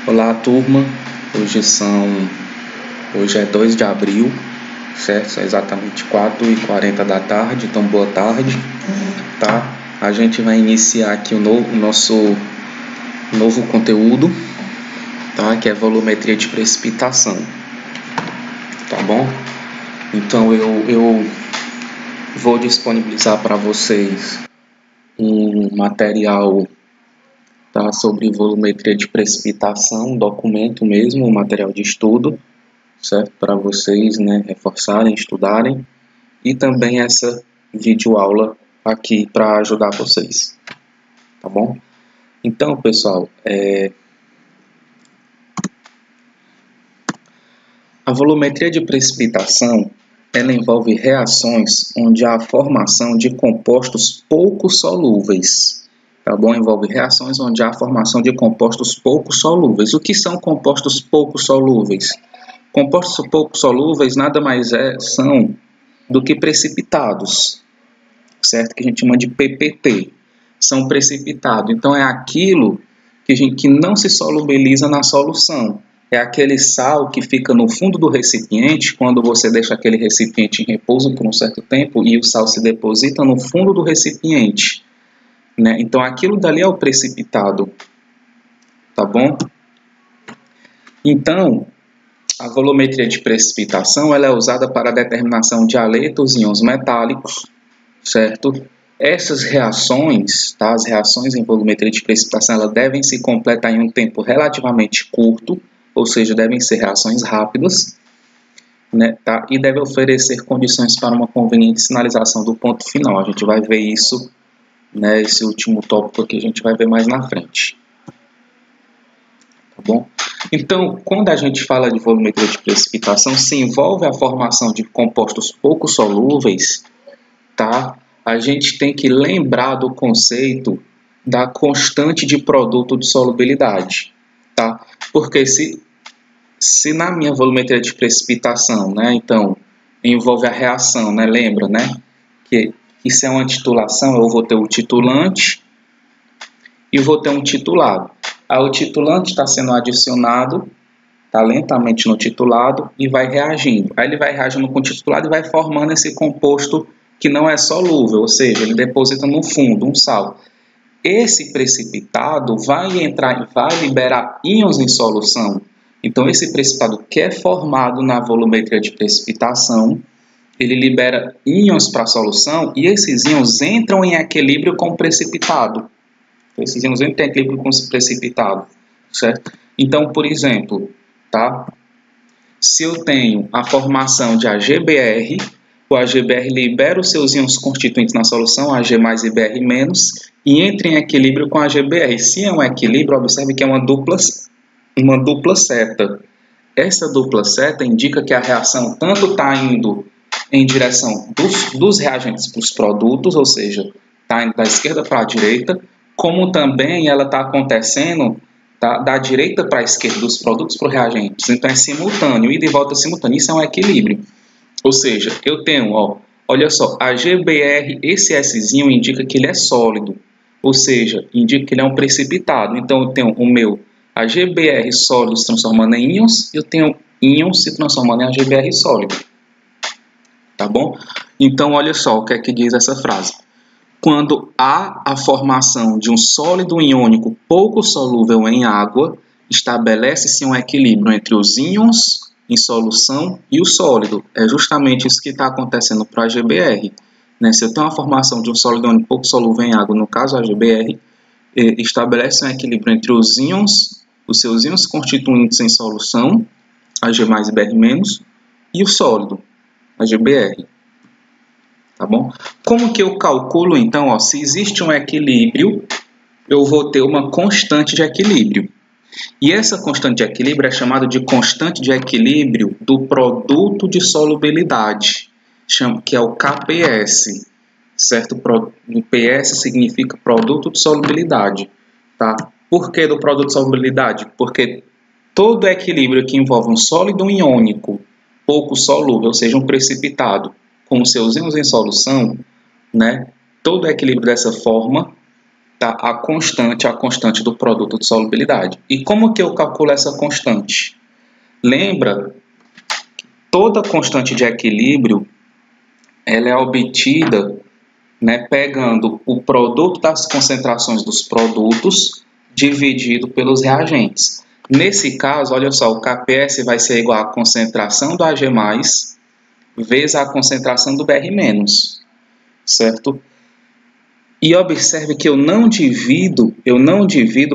Olá, turma. Hoje é 2 de abril, certo? São exatamente 4h40 da tarde, então boa tarde, tá? A gente vai iniciar aqui o nosso novo conteúdo, tá? Que é volumetria de precipitação, tá bom? Então eu vou disponibilizar para vocês um material, tá, sobre volumetria de precipitação, um documento mesmo, um material de estudo, certo? Para vocês, né, reforçarem, estudarem, e também essa videoaula aqui para ajudar vocês, tá bom? Então, pessoal, a volumetria de precipitação, ela envolve reações onde há a formação de compostos pouco solúveis, tá bom? Envolve reações onde há a formação de compostos pouco solúveis. O que são compostos pouco solúveis? Compostos pouco solúveis nada mais são do que precipitados, certo? Que a gente chama de PPT. São precipitados. Então, é aquilo que não se solubiliza na solução. É aquele sal que fica no fundo do recipiente, quando você deixa aquele recipiente em repouso por um certo tempo e o sal se deposita no fundo do recipiente, né? Então, aquilo dali é o precipitado, tá bom? Então, a volumetria de precipitação ela é usada para a determinação de haletos e íons metálicos, certo? Essas reações, tá? As reações em volumetria de precipitação, elas devem se completar em um tempo relativamente curto, ou seja, devem ser reações rápidas, né, tá? E deve oferecer condições para uma conveniente sinalização do ponto final. A gente vai ver isso, né, esse último tópico aqui a gente vai ver mais na frente. Tá bom? Então, quando a gente fala de volumetria de precipitação, se envolve a formação de compostos pouco solúveis, tá? A gente tem que lembrar do conceito da constante de produto de solubilidade, tá? Porque se na minha volumetria de precipitação, né, então, envolve a reação, né, lembra, né, que isso é uma titulação, eu vou ter o titulante e vou ter um titulado. Aí o titulante está sendo adicionado, está lentamente no titulado e vai reagindo. Aí ele vai reagindo com o titulado e vai formando esse composto que não é solúvel, ou seja, ele deposita no fundo um sal. Esse precipitado vai liberar íons em solução. Então, esse precipitado que é formado na volumetria de precipitação, ele libera íons para a solução e esses íons entram em equilíbrio com o precipitado. Esses íons entram em equilíbrio com o precipitado, certo? Então, por exemplo, tá? Se eu tenho a formação de AgBr, o AgBr libera os seus íons constituintes na solução, Ag mais e Br menos, e entra em equilíbrio com a AgBr. Se é um equilíbrio, observe que é uma dupla seta. Essa dupla seta indica que a reação tanto está indo em direção dos reagentes para os produtos, ou seja, está indo da esquerda para a direita, como também ela está acontecendo da direita para a esquerda dos produtos para os reagentes. Então é simultâneo, ida e volta simultâneo. Isso é um equilíbrio. Ou seja, eu tenho, olha só, AgBr, esse Szinho indica que ele é sólido, ou seja, indica que ele é um precipitado. Então eu tenho o meu AgBr sólido se transformando em íons, eu tenho íons se transformando em AgBr sólido. Tá bom? Então olha só o que é que diz essa frase. Quando há a formação de um sólido iônico pouco solúvel em água, estabelece-se um equilíbrio entre os íons em solução e o sólido. É justamente isso que está acontecendo para a AgBr. Né? Se eu tenho uma formação de um sólido iônico pouco solúvel em água, no caso a AgBr, estabelece um equilíbrio entre os íons, os seus íons constituintes em solução, Ag mais e Br menos, e o sólido, AgBr. Tá bom? Como que eu calculo, então, se existe um equilíbrio, eu vou ter uma constante de equilíbrio. E essa constante de equilíbrio é chamada de constante de equilíbrio do produto de solubilidade, que é o KPS, certo? O PS significa produto de solubilidade, tá? Por que do produto de solubilidade? Porque todo equilíbrio que envolve um sólido iônico pouco solúvel, ou seja, um precipitado, com seus íons em solução, né? Todo equilíbrio dessa forma tá? A constante do produto de solubilidade. E como que eu calculo essa constante? Lembra, toda constante de equilíbrio ela é obtida, né, pegando o produto das concentrações dos produtos dividido pelos reagentes. Nesse caso, olha só, o KPS vai ser igual à concentração do Ag+, vezes a concentração do Br-, certo? E observe que eu não divido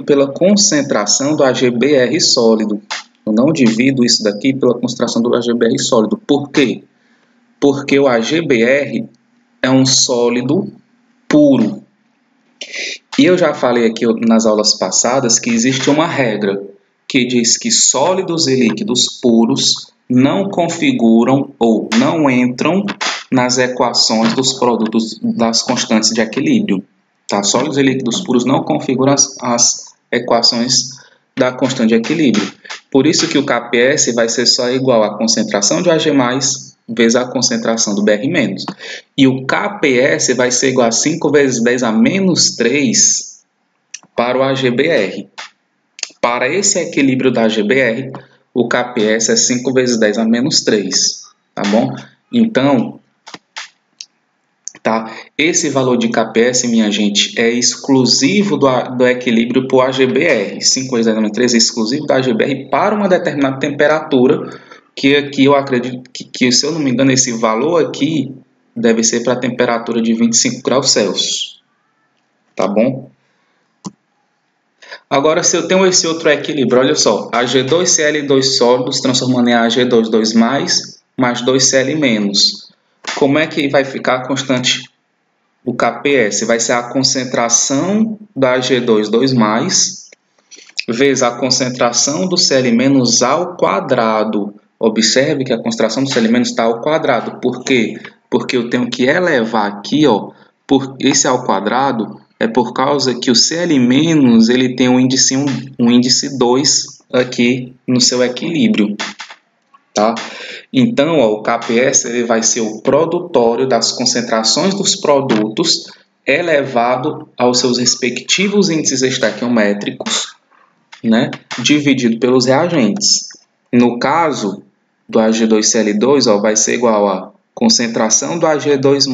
pela concentração do AgBr sólido. Eu não divido isso daqui pela concentração do AgBr sólido. Por quê? Porque o AgBr é um sólido puro. E eu já falei aqui nas aulas passadas que existe uma regra que diz que sólidos e líquidos puros não configuram ou não entram nas equações dos produtos das constantes de equilíbrio. Tá? Sólidos e líquidos puros não configuram as equações da constante de equilíbrio. Por isso que o KPS vai ser só igual à concentração de Ag+, vezes a concentração do Br-. E o KPS vai ser igual a 5 vezes 10 a menos 3 para o AgBr. Para esse equilíbrio da AgBr, o KPS é 5 vezes 10 a menos 3, tá bom? Então, tá? Esse valor de KPS, minha gente, é exclusivo do equilíbrio para o AgBr. 5 vezes 10 a menos 3 é exclusivo do AgBr para uma determinada temperatura, que aqui eu acredito que, se eu não me engano, esse valor aqui deve ser para a temperatura de 25 graus Celsius. Tá bom? Agora, se eu tenho esse outro equilíbrio, olha só, Ag2Cl2 sólidos transformando em Ag2 mais 2Cl-. Como é que vai ficar a constante? O KPS vai ser a concentração da Ag2 vezes a concentração do Cl- ao quadrado. Observe que a concentração do Cl- está ao quadrado. Por quê? Porque eu tenho que elevar aqui, ó, por esse ao quadrado é por causa que o Cl- ele tem um índice 2 aqui no seu equilíbrio. Tá? Então, ó, o KPS ele vai ser o produtório das concentrações dos produtos elevado aos seus respectivos índices estequiométricos, né, dividido pelos reagentes. No caso do Ag2Cl2, ó, vai ser igual a concentração do Ag2+,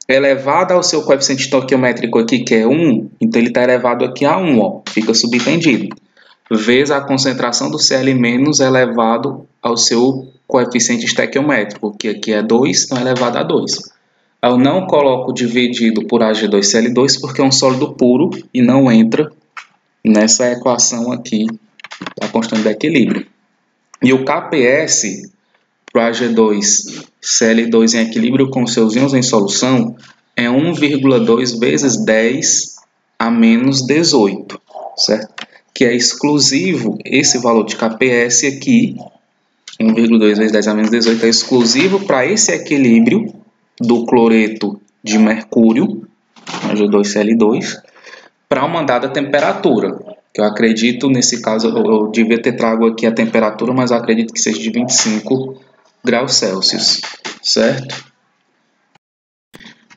elevada ao seu coeficiente estequiométrico aqui, que é 1, então ele está elevado aqui a 1, ó, fica subentendido, vezes a concentração do Cl- elevado ao seu coeficiente estequiométrico, que aqui é 2, então é elevado a 2. Eu não coloco dividido por Ag2Cl2 porque é um sólido puro e não entra nessa equação aqui da constante de equilíbrio. E o KPS para o Ag2Cl2 em equilíbrio com seus íons em solução é 1,2 vezes 10 a menos 18, certo? Que é exclusivo, esse valor de KPS aqui, 1,2 vezes 10 a menos 18, é exclusivo para esse equilíbrio do cloreto de mercúrio, Ag2Cl2, para uma dada temperatura, que eu acredito, nesse caso, eu devia ter trago aqui a temperatura, mas eu acredito que seja de 25 graus Celsius, certo?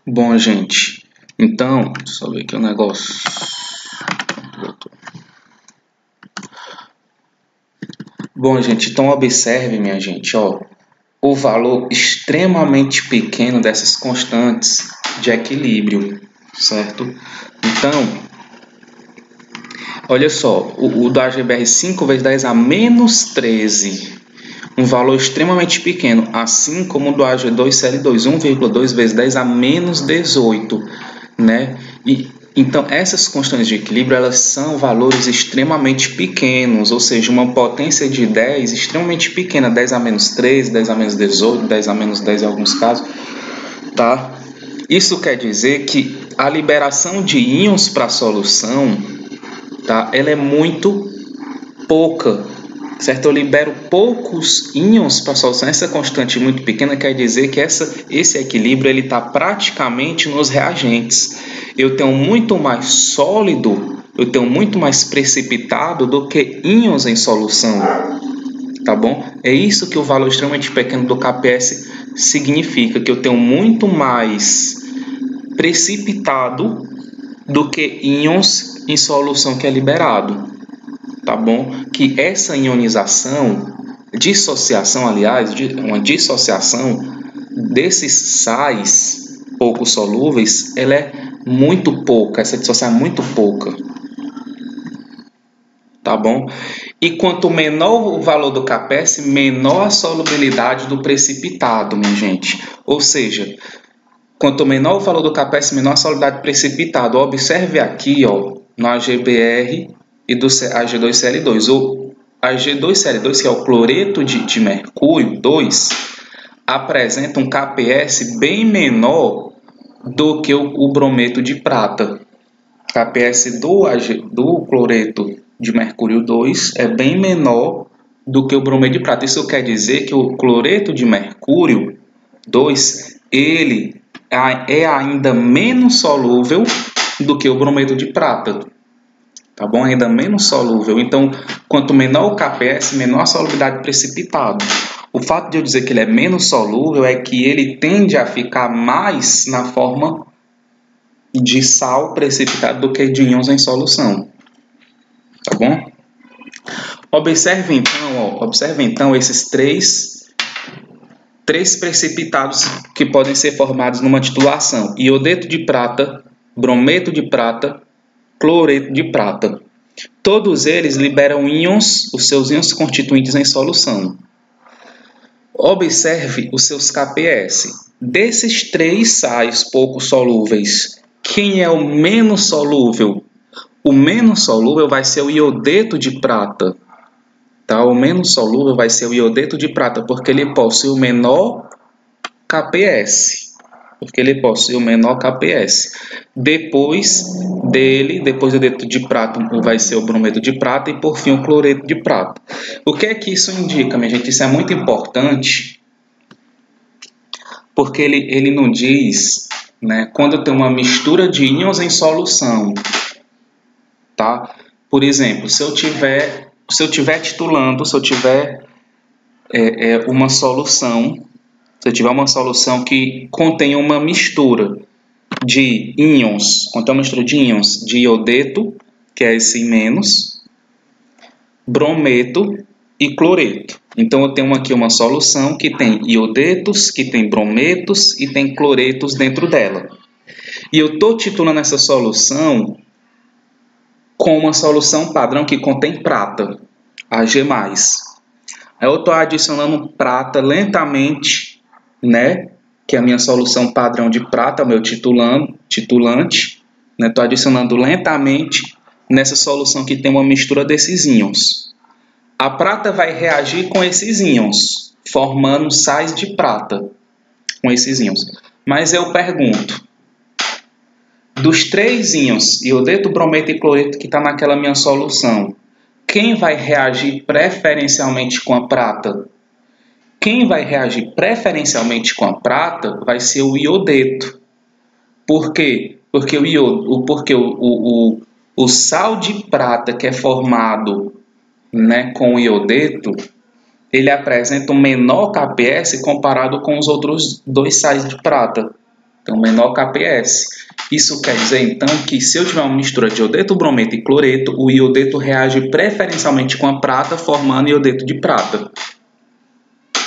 Bom, gente, então, deixa eu ver aqui o negócio. Bom, gente, então observe, minha gente, ó, o valor extremamente pequeno dessas constantes de equilíbrio, certo? Então, olha só, o do AgBr 5 vezes 10 a menos 13, um valor extremamente pequeno, assim como o do Ag2Cl2, 1,2 vezes 10 a menos 18, né? Então, essas constantes de equilíbrio, elas são valores extremamente pequenos, ou seja, uma potência de 10 extremamente pequena, 10 a menos 13, 10 a menos 18, 10 a menos 10 em alguns casos, tá? Isso quer dizer que a liberação de íons para a solução, tá? Ela é muito pouca, certo? Eu libero poucos íons para a solução. Essa constante muito pequena quer dizer que esse equilíbrio está praticamente nos reagentes. Eu tenho muito mais sólido, eu tenho muito mais precipitado do que íons em solução, tá bom? É isso que o valor extremamente pequeno do KPS significa, que eu tenho muito mais precipitado do que íons em solução que é liberado, tá bom? Que essa ionização, dissociação, aliás, uma dissociação desses sais pouco solúveis, ela é muito pouca, essa dissociação é muito pouca, tá bom? E quanto menor o valor do Kps, menor a solubilidade do precipitado, minha gente. Ou seja, quanto menor o valor do Kps, menor a solubilidade do precipitado. Observe aqui, ó, no AgBr e do Ag2Cl2. O Ag2Cl2, que é o cloreto de mercúrio 2, apresenta um Kps bem menor do que o brometo de prata. Kps do cloreto de mercúrio 2 é bem menor do que o brometo de prata. Isso quer dizer que o cloreto de mercúrio 2 ele é ainda menos solúvel do que o brometo de prata. Tá bom? Ainda menos solúvel. Então, quanto menor o Kps, menor a solubilidade do precipitado. O fato de eu dizer que ele é menos solúvel é que ele tende a ficar mais na forma de sal precipitado do que de íons em solução. Tá bom? Observe então esses três precipitados que podem ser formados numa titulação: iodeto de prata, brometo de prata, cloreto de prata. Todos eles liberam íons, os seus íons constituintes em solução. Observe os seus Kps. Desses três sais pouco solúveis, quem é o menos solúvel? O menos solúvel vai ser o iodeto de prata. Tá? O menos solúvel vai ser o iodeto de prata, porque ele possui o menor Kps. Depois do iodeto de prata, vai ser o brometo de prata e, por fim, o cloreto de prata. O que é que isso indica, minha gente? Isso é muito importante, porque ele não diz, né, quando tem uma mistura de íons em solução. Tá? Por exemplo, se eu tiver uma solução, se eu tiver uma solução que contém uma mistura de íons, de iodeto, que é esse menos, brometo e cloreto. Então eu tenho aqui uma solução que tem iodetos, que tem brometos e tem cloretos dentro dela. E eu estou titulando essa solução com uma solução padrão que contém prata, Ag+. Aí eu estou adicionando prata lentamente, né? Que é a minha solução padrão de prata, o meu titulante, né? Estou adicionando lentamente nessa solução que tem uma mistura desses íons. A prata vai reagir com esses íons, formando sais de prata com esses íons. Mas eu pergunto, dos três íons, iodeto, brometo e cloreto que está naquela minha solução, quem vai reagir preferencialmente com a prata? Quem vai reagir preferencialmente com a prata vai ser o iodeto. Por quê? Porque o sal de prata que é formado, né, com o iodeto, ele apresenta um menor Kps comparado com os outros dois sais de prata. Então, menor Kps. Isso quer dizer, então, que se eu tiver uma mistura de iodeto, brometo e cloreto, o iodeto reage preferencialmente com a prata, formando iodeto de prata.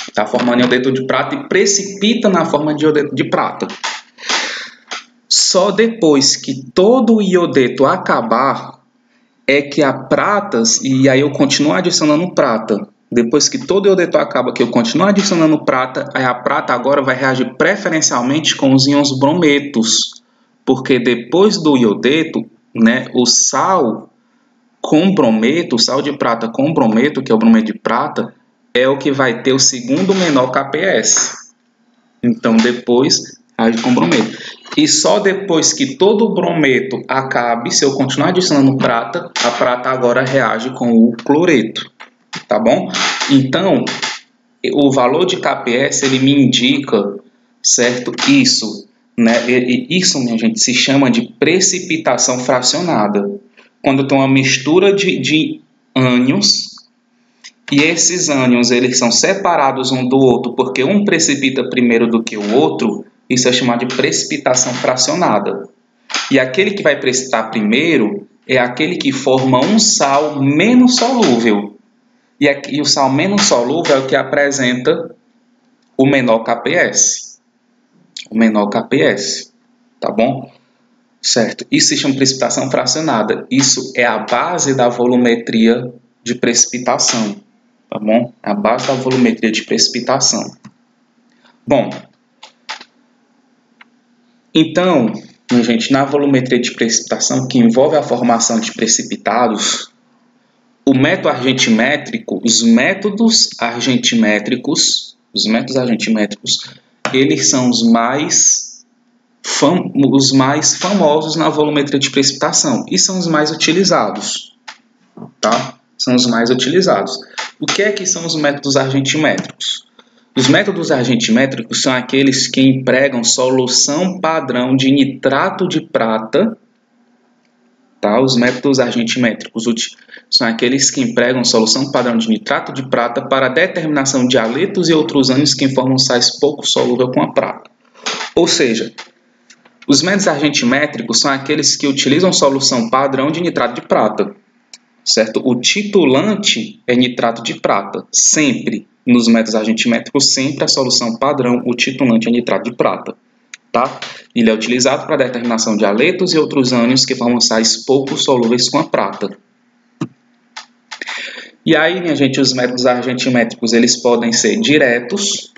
Está formando iodeto de prata e precipita na forma de iodeto de prata. Só depois que todo o iodeto acabar, é que a prata, e aí eu continuo adicionando prata. Depois que todo o iodeto acaba, que eu continuo adicionando prata, aí a prata agora vai reagir preferencialmente com os íons brometos. Porque depois do iodeto, né, o sal com brometo, o sal de prata com brometo, que é o brometo de prata, é o que vai ter o segundo menor Kps. Então, depois, reage com brometo. E só depois que todo o brometo acabe, se eu continuar adicionando prata, a prata agora reage com o cloreto. Tá bom? Então, o valor de Kps, ele me indica, certo? Isso, né? Isso, minha gente, se chama de precipitação fracionada. Quando tem uma mistura de ânions, e esses ânions eles são separados um do outro porque um precipita primeiro do que o outro, isso é chamado de precipitação fracionada. E aquele que vai precipitar primeiro é aquele que forma um sal menos solúvel. E o sal menos solúvel é o que apresenta o menor KPS. O menor KPS, tá bom? Certo? Isso se chama precipitação fracionada. Isso é a base da volumetria de precipitação, tá bom? A base da volumetria de precipitação. Bom, então, gente, na volumetria de precipitação, que envolve a formação de precipitados, o método argentimétrico, os métodos argentimétricos, eles são os mais famosos na volumetria de precipitação e são os mais utilizados, tá? São os mais utilizados. O que é que são os métodos argentimétricos? Os métodos argentimétricos são aqueles que empregam solução padrão de nitrato de prata. Tá? Os métodos argentimétricos são aqueles que empregam solução padrão de nitrato de prata para a determinação de haletos e outros ânions que formam sais pouco solúveis com a prata. Ou seja, os métodos argentimétricos são aqueles que utilizam solução padrão de nitrato de prata. Certo? O titulante é nitrato de prata, sempre. Nos métodos argentimétricos, sempre a solução padrão, o titulante é nitrato de prata. Tá? Ele é utilizado para a determinação de haletos e outros ânions que formam sais pouco solúveis com a prata. E aí, minha gente, os métodos argentimétricos, eles podem ser diretos,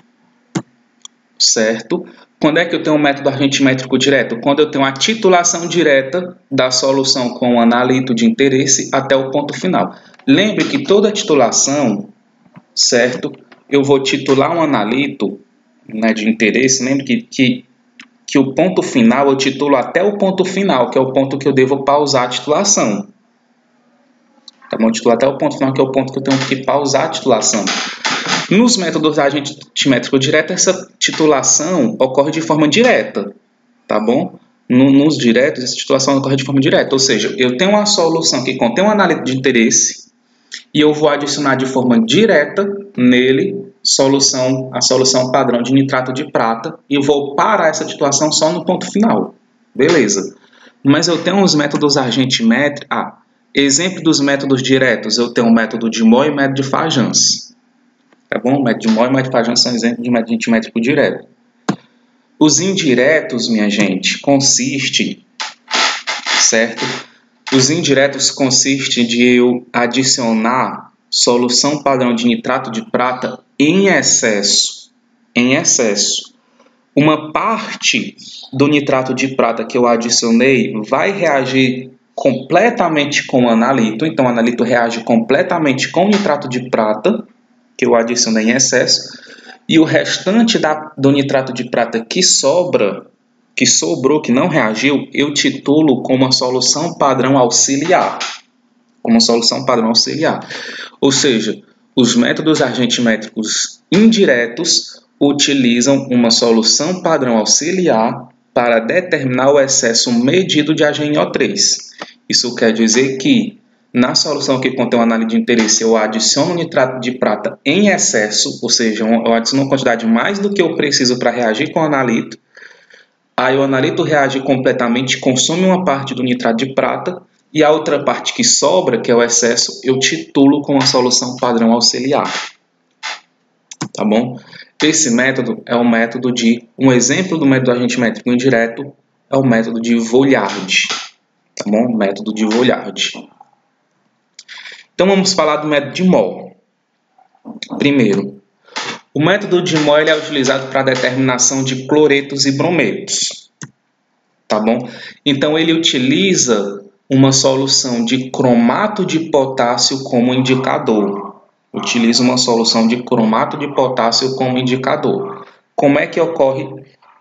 certo? Quando é que eu tenho um método argentimétrico direto? Quando eu tenho a titulação direta da solução com o analito de interesse até o ponto final. Lembre que toda titulação, certo? Eu vou titular um analito, né, de interesse. Lembre que o ponto final eu titulo até o ponto final, que é o ponto que eu devo pausar a titulação. Tá bom? Eu titulo até o ponto final, que é o ponto que eu tenho que pausar a titulação. Nos métodos argentimétricos diretos, essa titulação ocorre de forma direta, tá bom? Nos diretos, essa titulação ocorre de forma direta, ou seja, eu tenho uma solução que contém um analito de interesse e eu vou adicionar de forma direta nele a solução padrão de nitrato de prata e vou parar essa titulação só no ponto final. Beleza. Mas eu tenho os métodos argentimétricos. Exemplo dos métodos diretos, eu tenho o método de Moll e o método de Fajans. Tá bom? O método de Moll e o método de Fajans são exemplos de método argentimétrico direto. Os indiretos, minha gente, certo? Os indiretos consistem de eu adicionar solução padrão de nitrato de prata em excesso. Uma parte do nitrato de prata que eu adicionei vai reagir completamente com o analito. Então, o analito reage completamente com o nitrato de prata que eu adicionei em excesso. E o restante do nitrato de prata que sobrou, que não reagiu, eu titulo como uma solução padrão auxiliar. Ou seja, os métodos argentimétricos indiretos utilizam uma solução padrão auxiliar para determinar o excesso medido de AgNO3. Isso quer dizer que na solução que contém o analito de interesse, eu adiciono nitrato de prata em excesso, ou seja, eu adiciono uma quantidade mais do que eu preciso para reagir com o analito. Aí o analito reage completamente, consome uma parte do nitrato de prata e a outra parte que sobra, que é o excesso, eu titulo com a solução padrão auxiliar. Tá bom? Esse método é um exemplo do método argentimétrico indireto é o método de Voillard. Tá bom? Método de Voillard. Então vamos falar do método de Moll. Primeiro, o método de Moll é utilizado para a determinação de cloretos e brometos. Tá bom? Então ele utiliza uma solução de cromato de potássio como indicador. Como é que ocorre,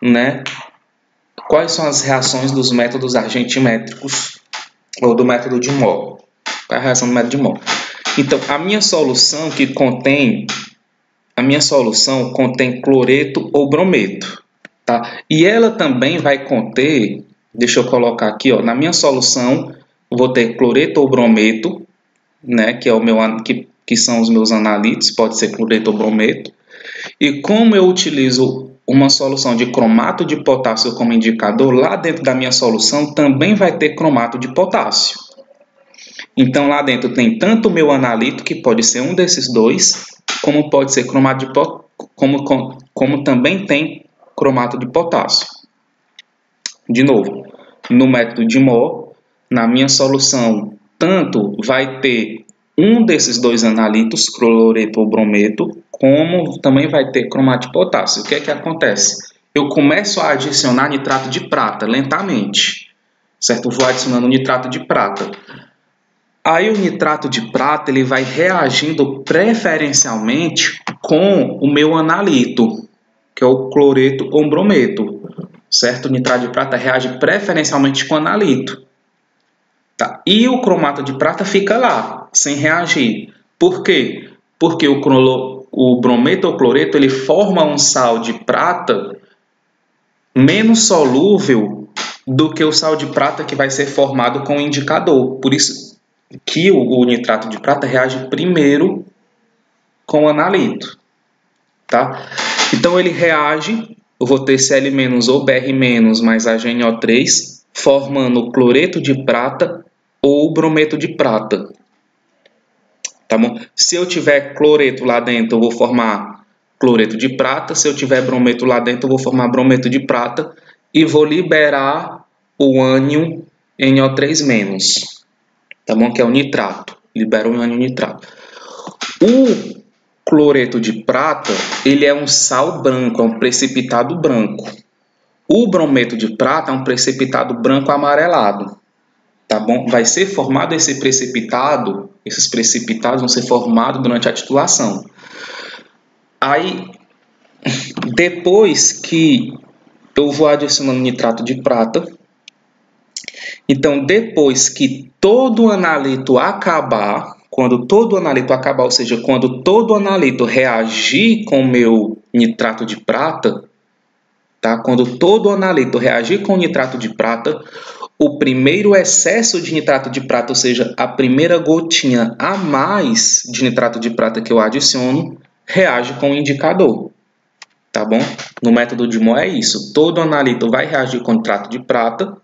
né? Quais são as reações dos métodos argentimétricos ou do método de Moll? Qual é a reação do método de Moll? Então, a minha solução contém cloreto ou brometo, tá? E ela também vai conter, deixa eu colocar aqui, ó, na minha solução, vou ter cloreto ou brometo, né, que são os meus analitos, pode ser cloreto ou brometo. E como eu utilizo uma solução de cromato de potássio como indicador, lá dentro da minha solução também vai ter cromato de potássio. Então, lá dentro tem tanto o meu analito, que pode ser um desses dois, como pode ser cromato de como também tem cromato de potássio. De novo, no método de Moore, na minha solução, tanto vai ter um desses dois analitos, cloreto ou brometo, como também vai ter cromato de potássio. O que é que acontece? Eu começo a adicionar nitrato de prata lentamente, certo? Eu vou adicionando nitrato de prata. Aí o nitrato de prata ele vai reagindo preferencialmente com o meu analito, que é o cloreto ou brometo, certo? O nitrato de prata reage preferencialmente com o analito. Tá? E o cromato de prata fica lá, sem reagir. Por quê? Porque o brometo ou cloreto ele forma um sal de prata menos solúvel do que o sal de prata que vai ser formado com o indicador. Por isso que o nitrato de prata reage primeiro com o analito. Tá? Então ele reage, eu vou ter Cl- ou Br- mais HNO3, formando cloreto de prata ou brometo de prata. Tá bom? Se eu tiver cloreto lá dentro, eu vou formar cloreto de prata. Se eu tiver brometo lá dentro, eu vou formar brometo de prata e vou liberar o ânion NO3-. Tá bom? Que é o nitrato. Libera o ânion nitrato. O cloreto de prata, ele é um sal branco, é um precipitado branco. O brometo de prata é um precipitado branco amarelado. Tá bom? Vai ser formado esse precipitado, esses precipitados vão ser formados durante a titulação. Aí, depois que eu vou adicionando nitrato de prata, então depois que todo o analito acabar, quando todo o analito acabar, ou seja, quando todo o analito reagir com o meu nitrato de prata, tá? Quando todo o analito reagir com o nitrato de prata, o primeiro excesso de nitrato de prata, ou seja, a primeira gotinha a mais de nitrato de prata que eu adiciono, reage com o indicador. Tá bom? No método de Moore é isso. Todo analito vai reagir com nitrato de prata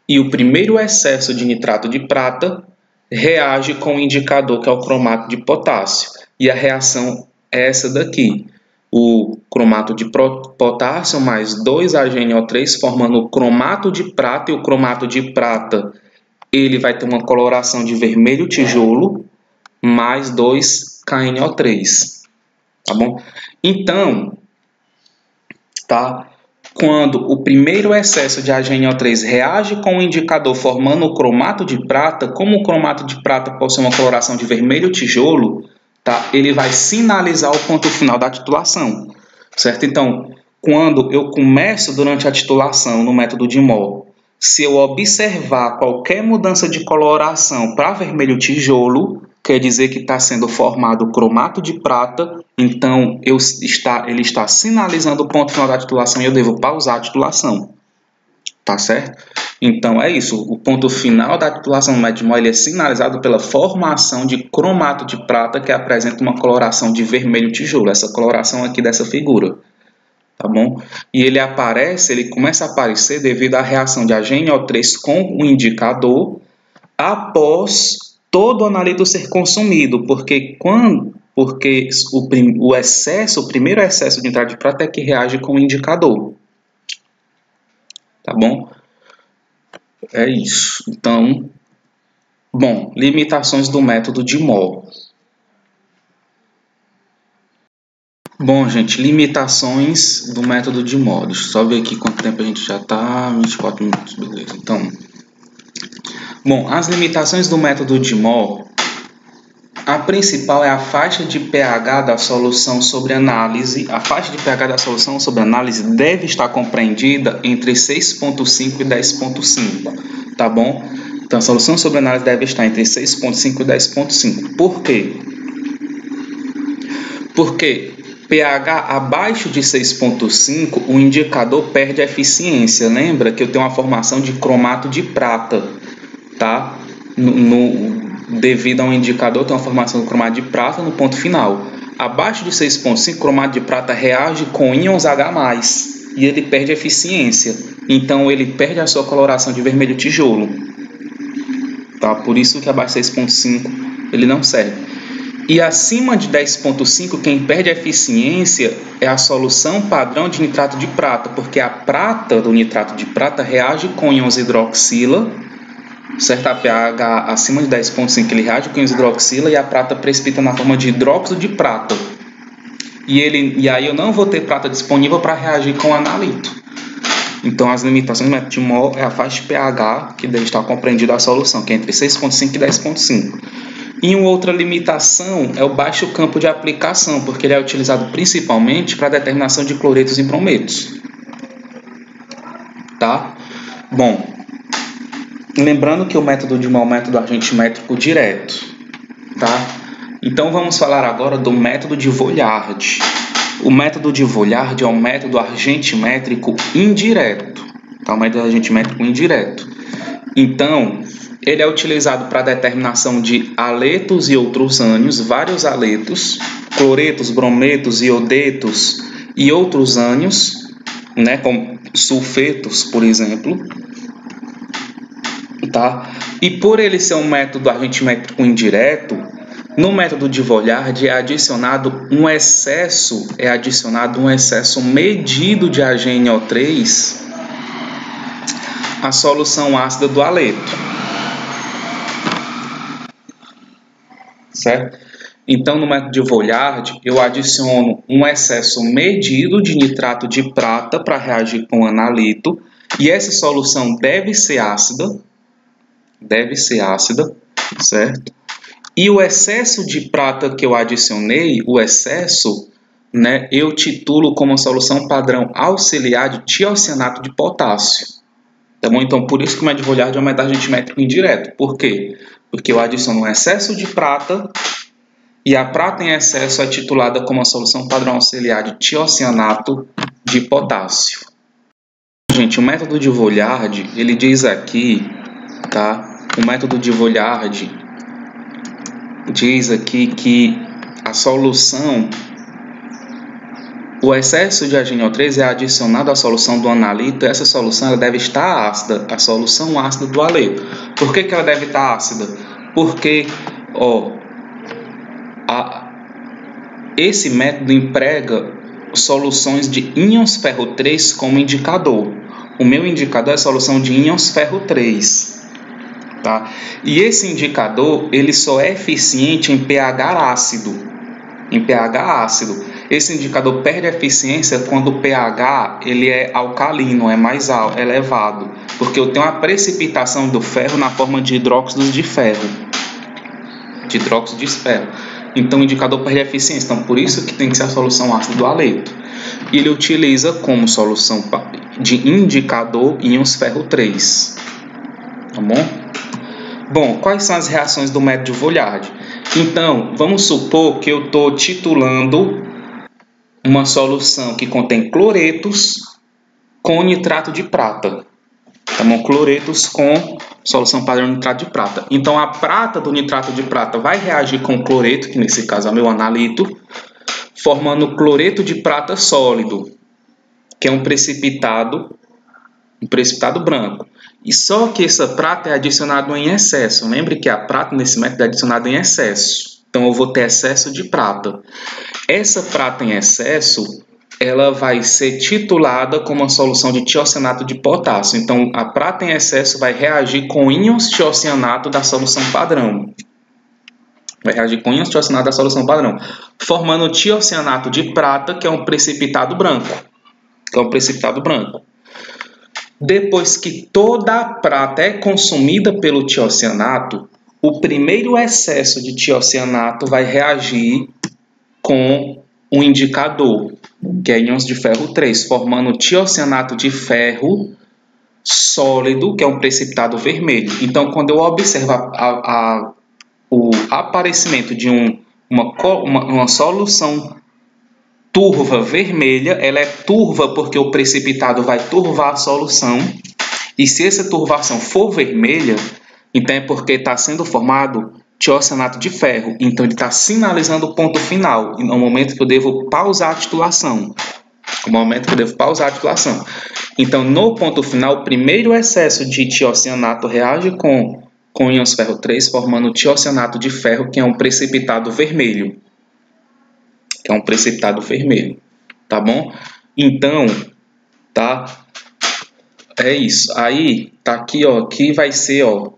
e o primeiro excesso de nitrato de prata reage com o indicador, que é o cromato de potássio. E a reação é essa daqui. O cromato de potássio mais 2HNO3 formando o cromato de prata, e o cromato de prata ele vai ter uma coloração de vermelho tijolo mais 2KNO3. Tá bom? Então, tá? Quando o primeiro excesso de HNO3 reage com o indicador formando o cromato de prata, como o cromato de prata possui uma coloração de vermelho tijolo, tá? Ele vai sinalizar o ponto final da titulação, certo? Então, quando eu começo durante a titulação no método de Moore, se eu observar qualquer mudança de coloração para vermelho tijolo, quer dizer que está sendo formado cromato de prata, então ele está sinalizando o ponto final da titulação e eu devo pausar a titulação. Tá certo? Então é isso, o ponto final da titulação no método de Moore ele é sinalizado pela formação de cromato de prata que apresenta uma coloração de vermelho tijolo, essa coloração aqui dessa figura. Tá bom? E ele começa a aparecer devido à reação de HNO3 com o indicador após todo o analito ser consumido, porque o primeiro excesso de nitrato de prata é que reage com o indicador. Tá bom? É isso. Então, bom, limitações do método de Moore. Bom, gente, limitações do método de Moore. Deixa eu só ver aqui quanto tempo a gente já está. 24 minutos, beleza. Então, bom, as limitações do método de Moore, a principal é a faixa de pH da solução sobre análise. A faixa de pH da solução sobre análise deve estar compreendida entre 6,5 e 10,5, tá bom? Então, a solução sobre análise deve estar entre 6,5 e 10,5. Por quê? Porque pH abaixo de 6,5, o indicador perde a eficiência. Lembra que eu tenho uma formação de cromato de prata, tá? Devido ao indicador, tem uma formação de cromato de prata no ponto final. Abaixo de 6,5, cromato de prata reage com íons H+, e ele perde eficiência. Então, ele perde a sua coloração de vermelho tijolo. Tá? Por isso que abaixo de 6,5 ele não serve. E acima de 10,5, quem perde a eficiência é a solução padrão de nitrato de prata, porque a prata do nitrato de prata reage com íons hidroxila, certo? A pH acima de 10,5 ele reage com íons hidroxila e a prata precipita na forma de hidróxido de prata. E aí eu não vou ter prata disponível para reagir com analito. Então, as limitações do método de mol é a faixa de pH que deve estar compreendida a solução, que é entre 6,5 e 10,5. E uma outra limitação é o baixo campo de aplicação, porque ele é utilizado principalmente para a determinação de cloretos e brometos. Tá? Bom, lembrando que o método de mol é um método argentimétrico direto. Tá? Então, vamos falar agora do método de Voillard. O método de Voillard é um método argentimétrico indireto. Tá? Um método argentimétrico indireto. Então, ele é utilizado para a determinação de aletos e outros ânions, vários aletos, cloretos, brometos, iodetos e outros ânions, né, como sulfetos, por exemplo. Tá? E por ele ser um método argentimétrico indireto, no método de Voillard é adicionado um excesso medido de AgNO3 à solução ácida do aleto. Certo? Então, no método de Voillard, eu adiciono um excesso medido de nitrato de prata para reagir com analito, e essa solução deve ser ácida, certo? E o excesso de prata que eu adicionei, né, eu titulo como solução padrão auxiliar de tiocianato de potássio. Tá bom? Então, por isso que o método de Voillard é um método argentimétrico indireto. Por quê? Porque eu adiciono um excesso de prata e a prata em excesso é titulada como a solução padrão auxiliar de tiocianato de potássio. Gente, o método de Voillard, ele diz aqui, tá? O método de Voillard diz aqui que a solução, o excesso de AgNO3 é adicionado à solução do analito, e essa solução ela deve estar ácida, a solução ácida do aleto. Por que ela deve estar ácida? Porque esse método emprega soluções de íons ferro 3 como indicador. O meu indicador é a solução de íons ferro 3. Tá? E esse indicador ele só é eficiente em pH ácido. Esse indicador perde eficiência quando o pH ele é alcalino, é mais elevado, porque eu tenho a precipitação do ferro na forma de hidróxidos de ferro. Então o indicador perde eficiência. Então por isso que tem que ser a solução ácida do aleto. E ele utiliza como solução de indicador íons ferro 3. Tá bom? Bom, quais são as reações do método de Voillard? Então, vamos supor que eu estou titulando uma solução que contém cloretos com nitrato de prata. Tá bom? Cloretos com solução padrão de nitrato de prata. Então, a prata do nitrato de prata vai reagir com o cloreto, que nesse caso é o meu analito, formando cloreto de prata sólido, que é um precipitado branco. E só que essa prata é adicionada em excesso. Lembre que a prata nesse método é adicionada em excesso. Então eu vou ter excesso de prata. Essa prata em excesso, ela vai ser titulada como uma solução de tiocianato de potássio. Então a prata em excesso vai reagir com íons tiocianato da solução padrão. Formando tiocianato de prata, que é um precipitado branco. Depois que toda a prata é consumida pelo tiocianato, o primeiro excesso de tiocianato vai reagir com um indicador, que é íons de ferro 3, formando tiocianato de ferro sólido, que é um precipitado vermelho. Então, quando eu observo o aparecimento de uma solução turva vermelha, ela é turva porque o precipitado vai turvar a solução, e se essa turvação for vermelha, então é porque está sendo formado tiocianato de ferro. Então, ele está sinalizando o ponto final, no momento que eu devo pausar a titulação. O momento que eu devo pausar a titulação. Então, no ponto final, o primeiro excesso de tiocianato reage com íons ferro 3, formando tiocianato de ferro, que é um precipitado vermelho. Tá bom? Então, tá? É isso. Aí, tá aqui, ó. Aqui vai ser, ó.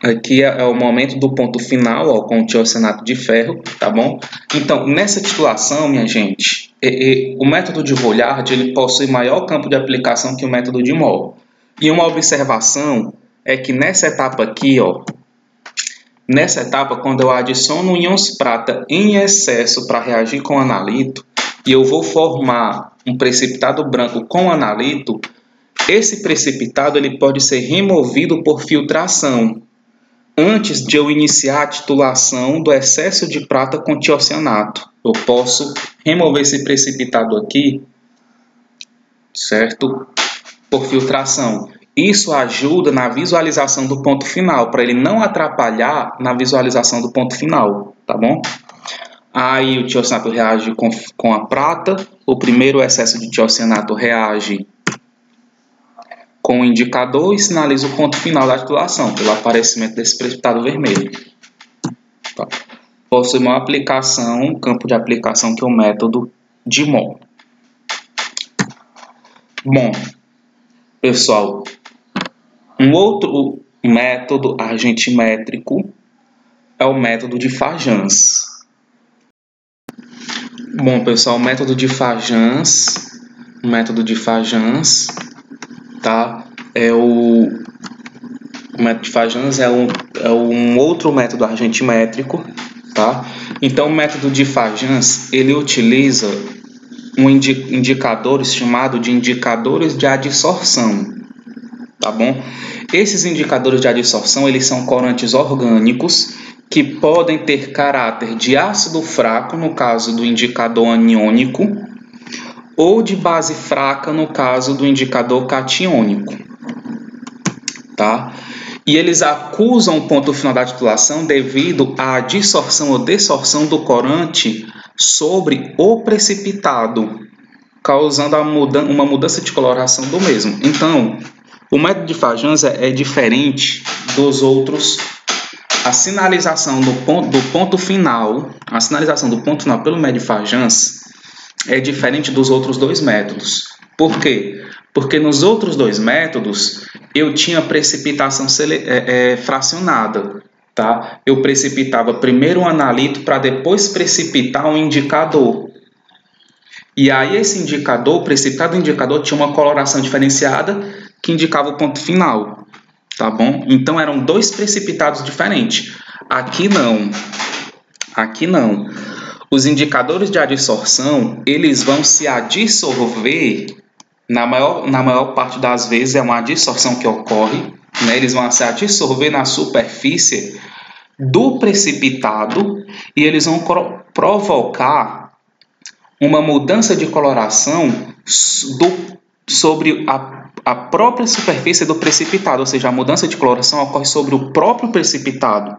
Aqui é o momento do ponto final, ó, com o tiocianato de ferro, tá bom? Então, nessa titulação, minha gente, o método de Vollard, ele possui maior campo de aplicação que o método de Moll. E uma observação é que nessa etapa aqui, ó, nessa etapa, quando eu adiciono íons prata em excesso para reagir com analito, e eu vou formar um precipitado branco com analito, esse precipitado ele pode ser removido por filtração, antes de eu iniciar a titulação do excesso de prata com tiocianato. Eu posso remover esse precipitado aqui, certo? Por filtração. Isso ajuda na visualização do ponto final, para ele não atrapalhar na visualização do ponto final, tá bom? Aí o tiocianato reage com a prata, o primeiro excesso de tiocianato reage com o indicador e sinaliza o ponto final da titulação, pelo aparecimento desse precipitado vermelho. Tá. Possui uma aplicação, um campo de aplicação que é o método de Moll. Bom, pessoal, um outro método argentimétrico é o método de Fajans. Bom, pessoal, o método de Fajans, tá? O método de Fajans é um outro método argentimétrico, tá? Então, o método de Fajans, ele utiliza indicadores chamados de indicadores de adsorção, tá bom? Esses indicadores de adsorção, eles são corantes orgânicos que podem ter caráter de ácido fraco, no caso do indicador aniônico, ou de base fraca no caso do indicador catiônico, tá? E eles acusam o ponto final da titulação devido à adsorção ou dessorção do corante sobre o precipitado, causando uma mudança de coloração do mesmo. Então, o método de Fajans é diferente dos outros. A sinalização do ponto final pelo método de Fajans é diferente dos outros dois métodos. Por quê? Porque nos outros dois métodos eu tinha precipitação fracionada, tá? Eu precipitava primeiro um analito para depois precipitar um indicador. E aí esse indicador, o precipitado indicador, tinha uma coloração diferenciada que indicava o ponto final, tá bom? Então eram dois precipitados diferentes. Aqui não. Os indicadores de adsorção, eles vão se adsorver, na maior parte das vezes é uma adsorção que ocorre, né? Eles vão se adsorver na superfície do precipitado e eles vão provocar uma mudança de coloração sobre a própria superfície do precipitado, ou seja, a mudança de coloração ocorre sobre o próprio precipitado.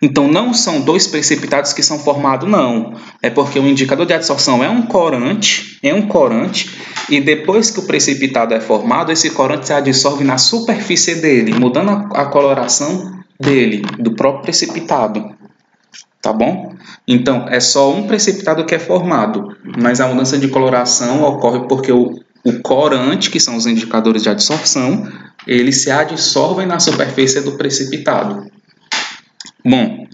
Então, não são dois precipitados que são formados, não. É porque o indicador de adsorção é um corante, e depois que o precipitado é formado, esse corante se adsorve na superfície dele, mudando a coloração dele, do próprio precipitado. Tá bom? Então, é só um precipitado que é formado, mas a mudança de coloração ocorre porque o corante, que são os indicadores de adsorção, eles se adsorvem na superfície do precipitado. Bom,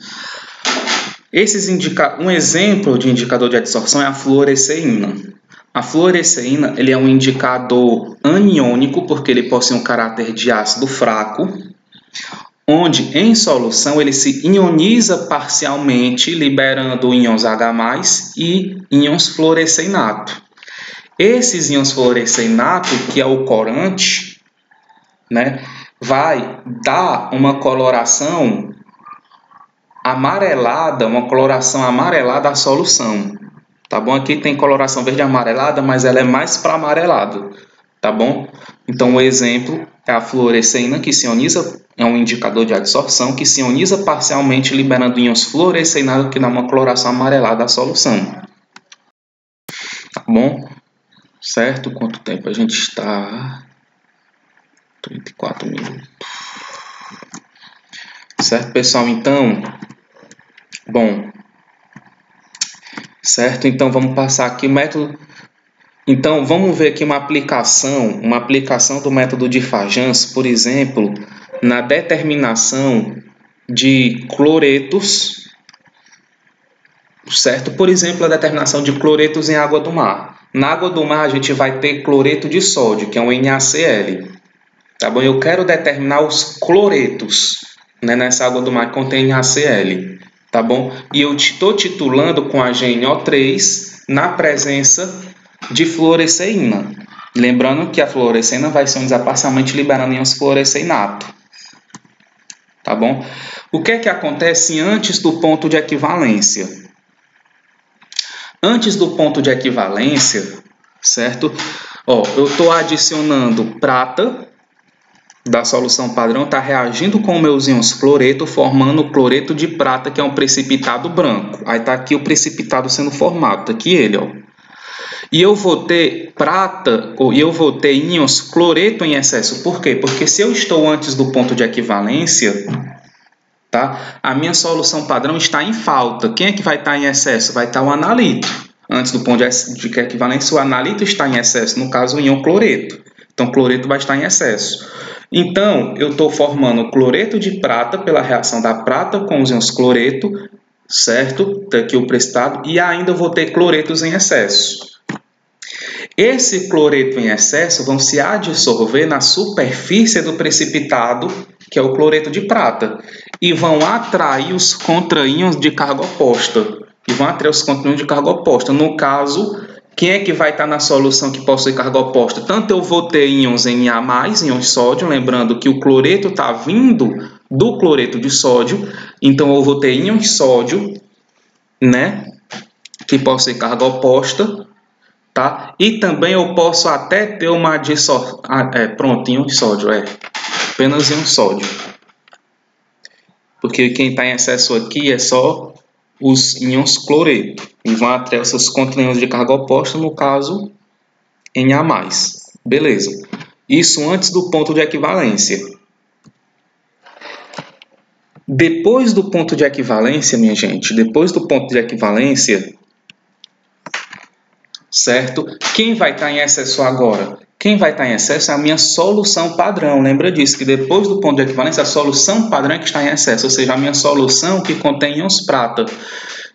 um exemplo de indicador de adsorção é a fluoresceína. A fluoresceína ele é um indicador aniônico, porque ele possui um caráter de ácido fraco, onde em solução ele se ioniza parcialmente, liberando íons H+, e íons fluoresceinato. Esses íons fluoresceinato, que é o corante, né, vai dar uma coloração amarelada, à solução. Tá bom? Aqui tem coloração verde amarelada, mas ela é mais para amarelado. Tá bom? Então, o exemplo é a fluoresceína, que se ioniza, é um indicador de adsorção, que se ioniza parcialmente, liberando íons fluoresceinados, que dá uma coloração amarelada à solução. Tá bom? Certo? Quanto tempo a gente está? 34 minutos. Certo, pessoal? Então, bom, certo? Então, vamos passar aqui o método. Então, vamos ver aqui uma aplicação do método de Fajans, por exemplo, na determinação de cloretos, certo? Por exemplo, a determinação de cloretos em água do mar. Na água do mar, a gente vai ter cloreto de sódio, que é um NaCl. Tá bom? Eu quero determinar os cloretos, né, nessa água do mar que contém NaCl. Tá bom? E eu estou titulando com a GNO3 na presença de fluoresceína. Lembrando que a fluoresceína vai se ionizar parcialmente, liberando íons fluoresceinato. Tá bom? O que é que acontece antes do ponto de equivalência? Antes do ponto de equivalência, certo? Ó, eu estou adicionando prata da solução padrão, está reagindo com meus íons cloreto, formando o cloreto de prata, que é um precipitado branco. Aí está aqui o precipitado sendo formado, está aqui ele, ó. E eu vou ter prata, e eu vou ter íons cloreto em excesso. Por quê? Porque se eu estou antes do ponto de equivalência, tá? A minha solução padrão está em falta. Quem é que vai estar em excesso? Vai estar o analito. Antes do ponto de equivalência, o analito está em excesso, no caso o íon cloreto. Então, cloreto vai estar em excesso. Então, eu estou formando cloreto de prata pela reação da prata com os íons cloreto, certo? Está aqui o precipitado. E ainda vou ter cloretos em excesso. Esse cloreto em excesso vão se adsorver na superfície do precipitado, que é o cloreto de prata, e vão atrair os contraíons de carga oposta. No caso, quem é que vai estar na solução que possui carga oposta? Tanto eu vou ter íons Na+, íons sódio, lembrando que o cloreto está vindo do cloreto de sódio, então eu vou ter íons sódio, né, que possui carga oposta. Tá? E também eu posso até ter uma adsorção. Íon sódio, apenas íon sódio. Porque quem está em excesso aqui é só os íons cloreto. E vão atrair esses contraíons de carga oposta, no caso, Na+. Beleza. Isso antes do ponto de equivalência. Depois do ponto de equivalência, minha gente, depois do ponto de equivalência, certo? Quem vai estar em excesso agora? Quem vai estar em excesso é a minha solução padrão. Lembra disso, que depois do ponto de equivalência, a solução padrão é que está em excesso, ou seja, a minha solução que contém íons prata.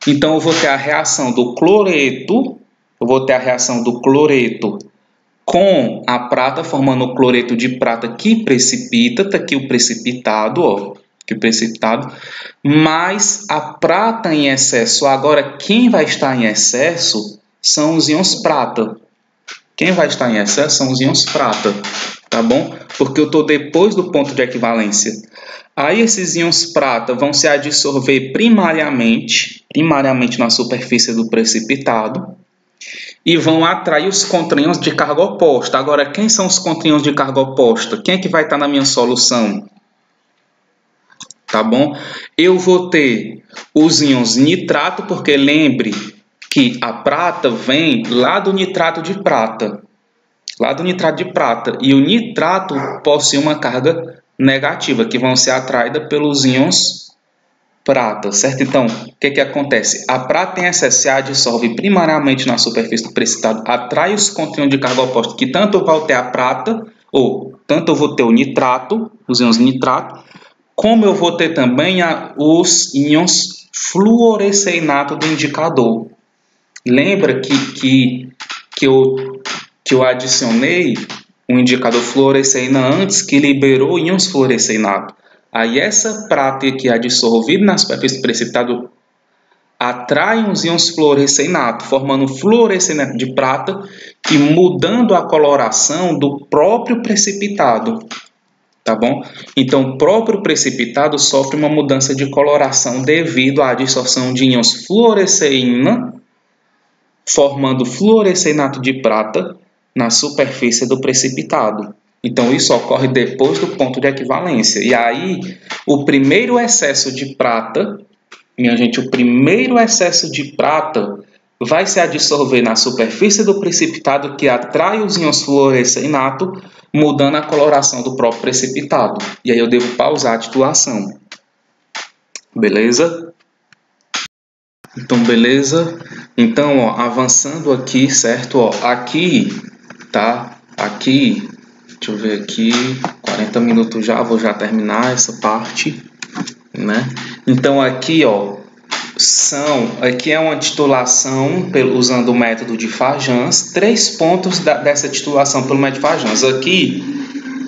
Então, eu vou ter a reação do cloreto, com a prata, formando o cloreto de prata que precipita, está aqui o precipitado, ó, mais a prata em excesso. Agora, quem vai estar em excesso são os íons prata. Quem vai estar em excesso são os íons prata, tá bom? Porque eu estou depois do ponto de equivalência. Aí esses íons prata vão se adsorver primariamente na superfície do precipitado e vão atrair os contraíons de carga oposta. Agora, quem são os contraíons de carga oposta? Quem é que vai estar na minha solução? Tá bom? Eu vou ter os íons nitrato, porque lembre que a prata vem lá do nitrato de prata. E o nitrato possui uma carga negativa, que vão ser atraídas pelos íons prata, certo? Então, o que acontece? A prata em excesso se adsorve primariamente na superfície do precipitado, atrai os contraíons de carga oposta, que tanto eu vou ter a prata, ou tanto eu vou ter o nitrato, os íons nitrato, como eu vou ter também os íons fluoresceinato do indicador. Lembra que eu adicionei um indicador fluoresceína antes, que liberou íons fluoresceinato. Aí essa prata aqui adsorvida na superfície do precipitado atrai os íons fluoresceinato, formando fluoresceinato de prata e mudando a coloração do próprio precipitado. Tá bom? Então, o próprio precipitado sofre uma mudança de coloração devido à adsorção de íons fluoresceína, formando fluoresceinato de prata na superfície do precipitado. Então, isso ocorre depois do ponto de equivalência. E aí, o primeiro excesso de prata, minha gente, o primeiro excesso de prata vai se adsorver na superfície do precipitado que atrai os íons fluoresceinato, mudando a coloração do próprio precipitado. E aí eu devo pausar a titulação. Beleza? Então, beleza? Então, ó, avançando aqui, certo? Ó, aqui, tá? Aqui, deixa eu ver aqui, 40 minutos já, vou já terminar essa parte, né? Então, aqui, ó, aqui é uma titulação usando o método de Fajans, 3 pontos dessa titulação pelo método de Fajans. Aqui,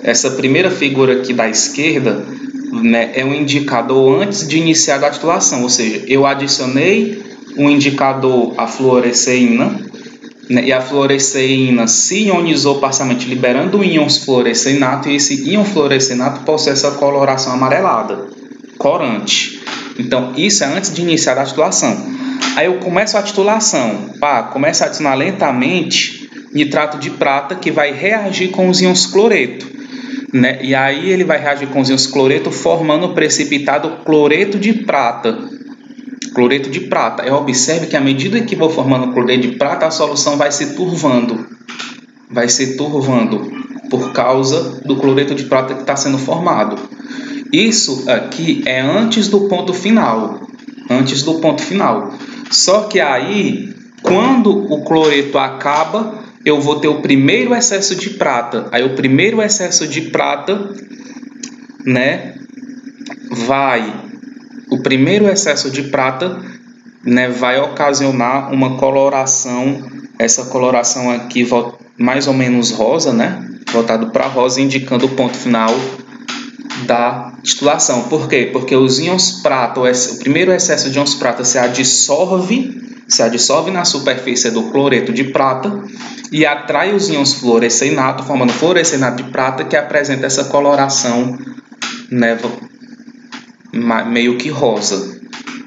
essa primeira figura aqui da esquerda, né, é um indicador antes de iniciar a titulação, ou seja, eu adicionei um indicador, a fluoresceína, né, e a fluoresceína se ionizou parcialmente, liberando íons fluoresceinato, e esse íon fluoresceinato possui essa coloração amarelada, corante. Então, isso é antes de iniciar a titulação. Aí eu começo a titulação, começo a adicionar lentamente nitrato de prata, que vai reagir com os íons cloreto. Né? E aí ele vai reagir com os íons cloreto, formando o precipitado cloreto de prata. Cloreto de prata. Observe que à medida que vou formando cloreto de prata, a solução vai se turvando. Vai se turvando por causa do cloreto de prata que está sendo formado. Isso aqui é antes do ponto final. Antes do ponto final. Só que aí, quando o cloreto acaba, eu vou ter o primeiro excesso de prata. Aí o primeiro excesso de prata, né, o primeiro excesso de prata, né, vai ocasionar uma coloração, essa coloração aqui mais ou menos rosa, né, voltado para rosa, indicando o ponto final da titulação. Por quê? Porque os íons prata, o primeiro excesso de íons prata se adsorve na superfície do cloreto de prata e atrai os íons fluoresceinato, formando fluoresceinato de prata, que apresenta essa coloração, né, meio que rosa,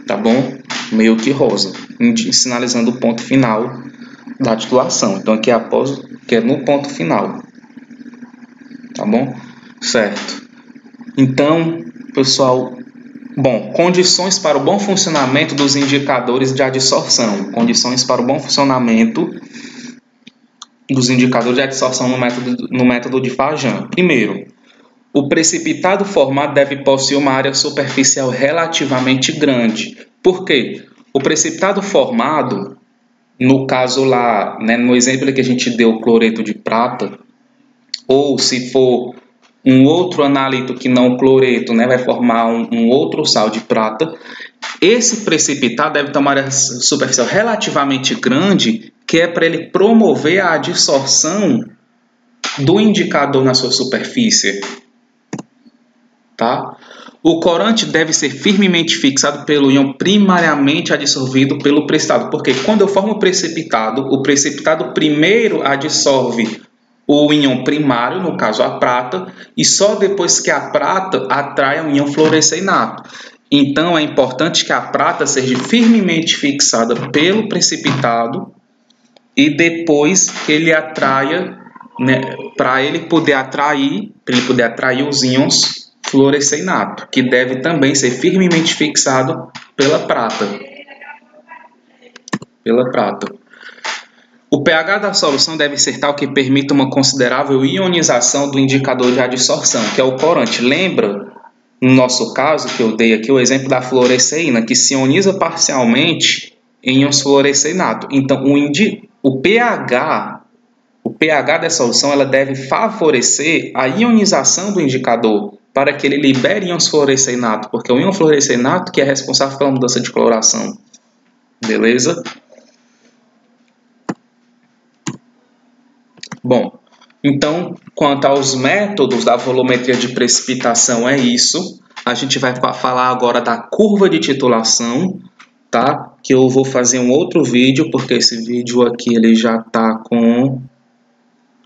tá bom? Meio que rosa, sinalizando o ponto final da titulação. Então aqui que é no ponto final, tá bom? Certo. Então, pessoal, condições para o bom funcionamento dos indicadores de adsorção. Condições para o bom funcionamento dos indicadores de adsorção no método de Fajan. Primeiro, o precipitado formado deve possuir uma área superficial relativamente grande. Por quê? O precipitado formado, no caso lá, né, no exemplo que a gente deu, cloreto de prata, ou se for um outro analito que não cloreto, né, vai formar um outro sal de prata, esse precipitado deve ter uma área superficial relativamente grande, que é para ele promover a adsorção do indicador na sua superfície. Tá? O corante deve ser firmemente fixado pelo íon primariamente adsorvido pelo precipitado, porque quando eu formo o precipitado primeiro adsorve o íon primário, no caso a prata, e só depois que a prata atrai um íon fluoresceinato. Então é importante que a prata seja firmemente fixada pelo precipitado e depois que ele atraia, né, para ele poder atrair os íons fluoresceinato, que deve também ser firmemente fixado pela prata. O pH da solução deve ser tal que permita uma considerável ionização do indicador de adsorção, que é o corante. Lembra, no nosso caso, que eu dei aqui o exemplo da fluoresceína, que se ioniza parcialmente em íons fluoresceinato. Então, o pH dessa solução ela deve favorecer a ionização do indicador para que ele libere íons fluoresceinato, porque é o íon fluoresceinato que é responsável pela mudança de coloração. Beleza? Bom, então, quanto aos métodos da volumetria de precipitação é isso. A gente vai falar agora da curva de titulação, tá? Que eu vou fazer um outro vídeo, porque esse vídeo aqui ele já está com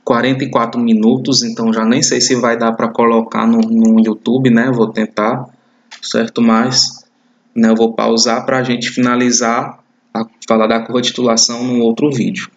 44 minutos, então já nem sei se vai dar para colocar no YouTube, né? Vou tentar, certo? Mas, né, eu vou pausar para a gente finalizar a falar da curva de titulação num outro vídeo.